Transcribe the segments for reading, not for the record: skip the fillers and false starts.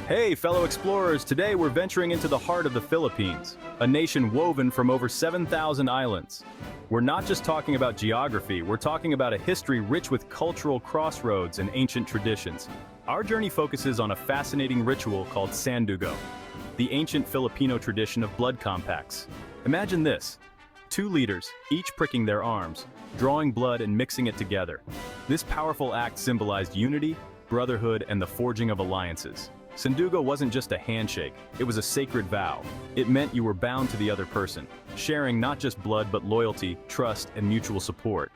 Hey, fellow explorers, today we're venturing into the heart of the Philippines, a nation woven from over 7,000 islands. We're not just talking about geography, we're talking about a history rich with cultural crossroads and ancient traditions. Our journey focuses on a fascinating ritual called Sandugo, the ancient Filipino tradition of blood compacts. Imagine this: two leaders, each pricking their arms, drawing blood and mixing it together. This powerful act symbolized unity, brotherhood, and the forging of alliances. Sandugo wasn't just a handshake, it was a sacred vow. It meant you were bound to the other person, sharing not just blood but loyalty, trust, and mutual support.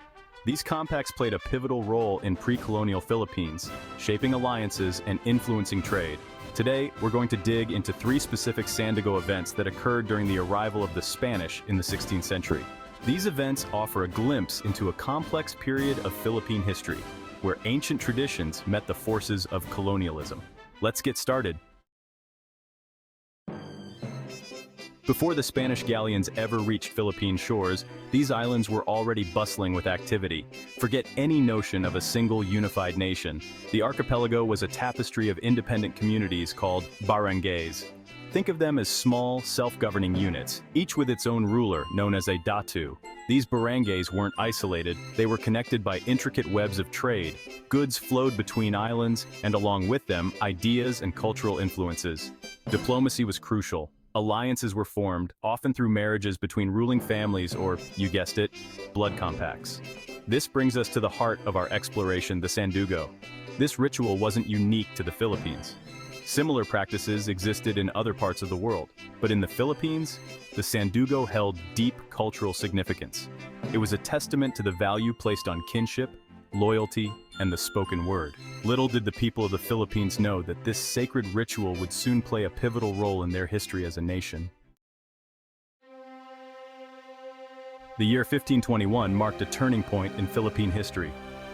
These compacts played a pivotal role in pre-colonial Philippines, shaping alliances and influencing trade. Today, we're going to dig into three specific Sandugo events that occurred during the arrival of the Spanish in the 16th century. These events offer a glimpse into a complex period of Philippine history, where ancient traditions met the forces of colonialism. Let's get started. Before the Spanish galleons ever reached Philippine shores, these islands were already bustling with activity. Forget any notion of a single unified nation. The archipelago was a tapestry of independent communities called barangays. Think of them as small, self-governing units, each with its own ruler, known as a datu. These barangays weren't isolated, they were connected by intricate webs of trade. Goods flowed between islands, and along with them, ideas and cultural influences. Diplomacy was crucial. Alliances were formed, often through marriages between ruling families or, you guessed it, blood compacts. This brings us to the heart of our exploration, the Sandugo. This ritual wasn't unique to the Philippines. Similar practices existed in other parts of the world, but in the Philippines, the Sandugo held deep cultural significance. It was a testament to the value placed on kinship, loyalty, and the spoken word. Little did the people of the Philippines know that this sacred ritual would soon play a pivotal role in their history as a nation. The year 1521 marked a turning point in Philippine history.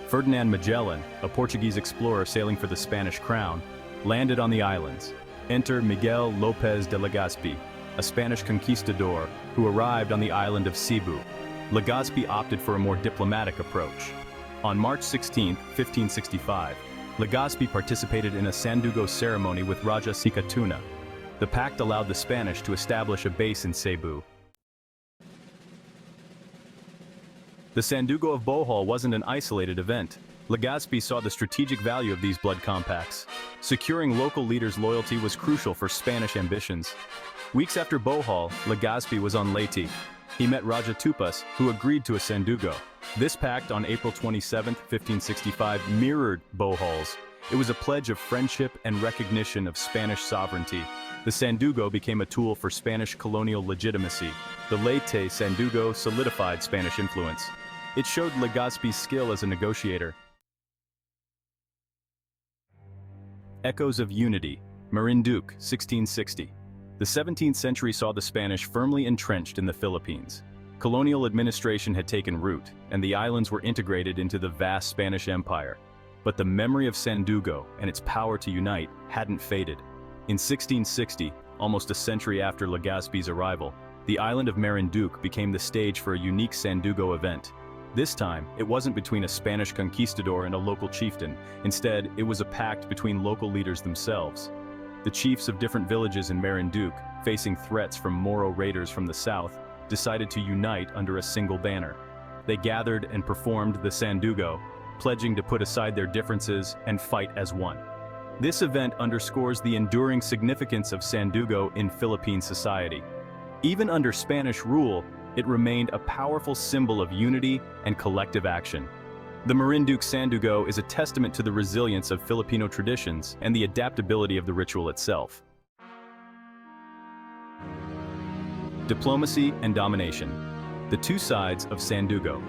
Ferdinand Magellan, a Portuguese explorer sailing for the Spanish crown, landed on the islands. Enter Miguel Lopez de Legazpi, a Spanish conquistador who arrived on the island of Cebu. Legazpi opted for a more diplomatic approach. On March 16, 1565, Legazpi participated in a Sandugo ceremony with Raja Sikatuna. The pact allowed the Spanish to establish a base in Cebu. The Sandugo of Bohol wasn't an isolated event. Legazpi saw the strategic value of these blood compacts. Securing local leaders' loyalty was crucial for Spanish ambitions. Weeks after Bohol, Legazpi was on Leyte. He met Raja Tupas, who agreed to a Sandugo. This pact on April 27, 1565, mirrored Bohol's. It was a pledge of friendship and recognition of Spanish sovereignty. The Sandugo became a tool for Spanish colonial legitimacy. The Leyte Sandugo solidified Spanish influence. It showed Legazpi's skill as a negotiator. Echoes of Unity, Marinduque, 1660. The 17th century saw the Spanish firmly entrenched in the Philippines. Colonial administration had taken root, and the islands were integrated into the vast Spanish Empire. But the memory of Sandugo and its power to unite hadn't faded. In 1660, almost a century after Legazpi's arrival, the island of Marinduque became the stage for a unique Sandugo event. This time, it wasn't between a Spanish conquistador and a local chieftain. Instead, it was a pact between local leaders themselves. The chiefs of different villages in Marinduque, facing threats from Moro raiders from the south, decided to unite under a single banner. They gathered and performed the Sandugo, pledging to put aside their differences and fight as one. This event underscores the enduring significance of Sandugo in Philippine society. Even under Spanish rule, it remained a powerful symbol of unity and collective action. The Marinduque Sandugo is a testament to the resilience of Filipino traditions and the adaptability of the ritual itself. Diplomacy and domination. The two sides of Sandugo.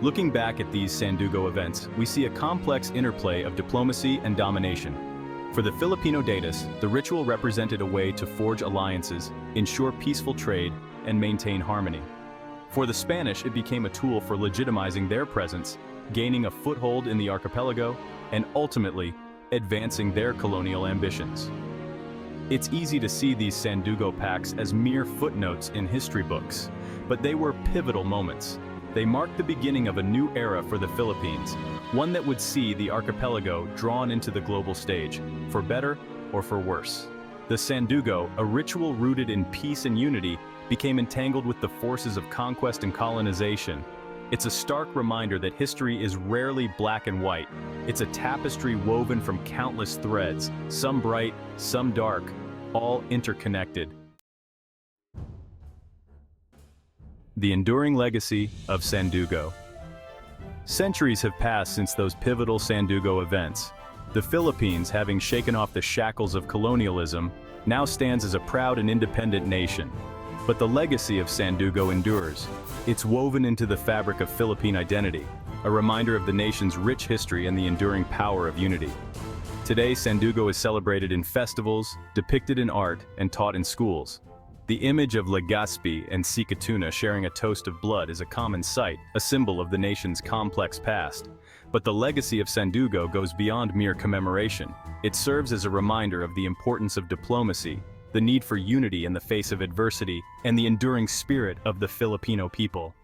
Looking back at these Sandugo events, we see a complex interplay of diplomacy and domination. For the Filipino Datus, the ritual represented a way to forge alliances, ensure peaceful trade, and maintain harmony. For the Spanish, it became a tool for legitimizing their presence, gaining a foothold in the archipelago, and ultimately, advancing their colonial ambitions. It's easy to see these Sandugo pacts as mere footnotes in history books, but they were pivotal moments. They marked the beginning of a new era for the Philippines, one that would see the archipelago drawn into the global stage, for better or for worse. The Sandugo, a ritual rooted in peace and unity, became entangled with the forces of conquest and colonization. It's a stark reminder that history is rarely black and white. It's a tapestry woven from countless threads, some bright, some dark, all interconnected. The enduring legacy of Sandugo. Centuries have passed since those pivotal Sandugo events. The Philippines, having shaken off the shackles of colonialism, now stands as a proud and independent nation. But the legacy of Sandugo endures. It's woven into the fabric of Philippine identity, a reminder of the nation's rich history and the enduring power of unity. Today, Sandugo is celebrated in festivals, depicted in art, and taught in schools. The image of Legazpi and Sikatuna sharing a toast of blood is a common sight, a symbol of the nation's complex past. But the legacy of Sandugo goes beyond mere commemoration. It serves as a reminder of the importance of diplomacy, the need for unity in the face of adversity, and the enduring spirit of the Filipino people.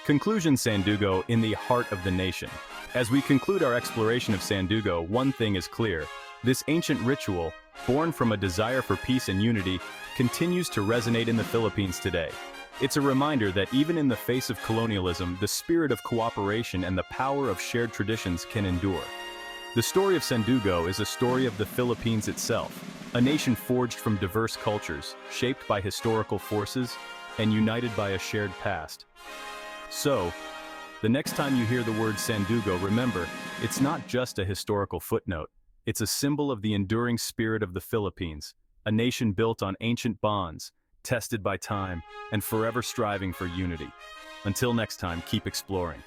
Conclusion: Sandugo in the heart of the nation. As we conclude our exploration of Sandugo, one thing is clear. This ancient ritual, born from a desire for peace and unity, continues to resonate in the Philippines today. It's a reminder that even in the face of colonialism, the spirit of cooperation and the power of shared traditions can endure. The story of Sandugo is a story of the Philippines itself, a nation forged from diverse cultures, shaped by historical forces, and united by a shared past. So, the next time you hear the word Sandugo, remember, it's not just a historical footnote. It's a symbol of the enduring spirit of the Philippines, a nation built on ancient bonds, tested by time, and forever striving for unity. Until next time, keep exploring.